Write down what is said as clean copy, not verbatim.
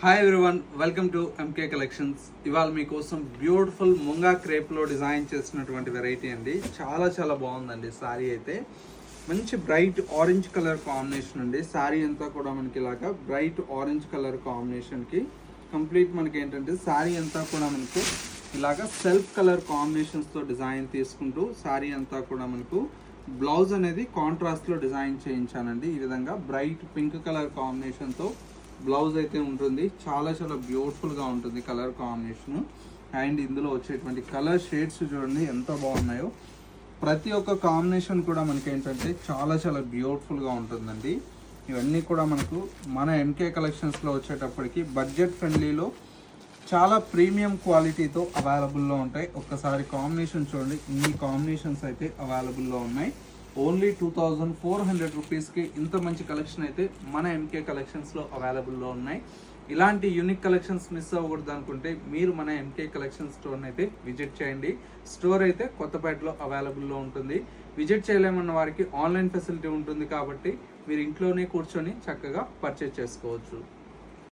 Hi everyone, welcome to MK collections. ఇవాళ మీకోసం beautiful munga క్రేప్లో డిజైన్ చేసినటువంటి వెరైటీ అండి. చాలా చాలా బాగుందండి. శారీ అయితే మంచి బ్రైట్ ఆరెంజ్ కలర్ కాంబినేషన్ అండి. శారీ అంతా కూడా మనకి ఇలాగా బ్రైట్ ఆరెంజ్ కలర్ కాంబినేషన్కి కంప్లీట్ మనకి ఏంటంటే శారీ అంతా కూడా మనకు ఇలాగా సెల్ఫ్ కలర్ కాంబినేషన్స్తో డిజైన్ తీసుకుంటూ శారీ అంతా కూడా మనకు బ్లౌజ్ అనేది కాంట్రాస్ట్లో డిజైన్ చేయించానండి. ఈ విధంగా బ్రైట్ పింక్ కలర్ కాంబినేషన్తో బ్లౌజ్ అయితే ఉంటుంది. చాలా చాలా బ్యూటిఫుల్గా ఉంటుంది కలర్ కాంబినేషన్. అండ్ ఇందులో వచ్చేటువంటి కలర్ షేడ్స్ చూడండి ఎంత బాగున్నాయో. ప్రతి ఒక్క కాంబినేషన్ కూడా మనకి ఏంటంటే చాలా చాలా బ్యూటిఫుల్గా ఉంటుందండి. ఇవన్నీ కూడా మనకు మన ఎంకే కలెక్షన్స్లో వచ్చేటప్పటికి బడ్జెట్ ఫ్రెండ్లీలో చాలా ప్రీమియం క్వాలిటీతో అవైలబుల్లో ఉంటాయి. ఒక్కసారి కాంబినేషన్ చూడండి, ఇన్ని కాంబినేషన్స్ అయితే అవైలబుల్లో ఉన్నాయి. ఓన్లీ 2400 రూపీస్కి ఇంత మంచి కలెక్షన్ అయితే మన ఎంకే కలెక్షన్స్లో అవైలబుల్లో ఉన్నాయి. ఇలాంటి యూనిక్ కలెక్షన్స్ మిస్ అవ్వకూడదు అనుకుంటే మీరు మన ఎంకే కలెక్షన్ స్టోర్ని అయితే విజిట్ చేయండి. స్టోర్ అయితే కొత్తపేటలో అవైలబుల్లో ఉంటుంది. విజిట్ చేయలేమన్న వారికి ఆన్లైన్ ఫెసిలిటీ ఉంటుంది కాబట్టి మీరు ఇంట్లోనే కూర్చొని చక్కగా పర్చేజ్ చేసుకోవచ్చు.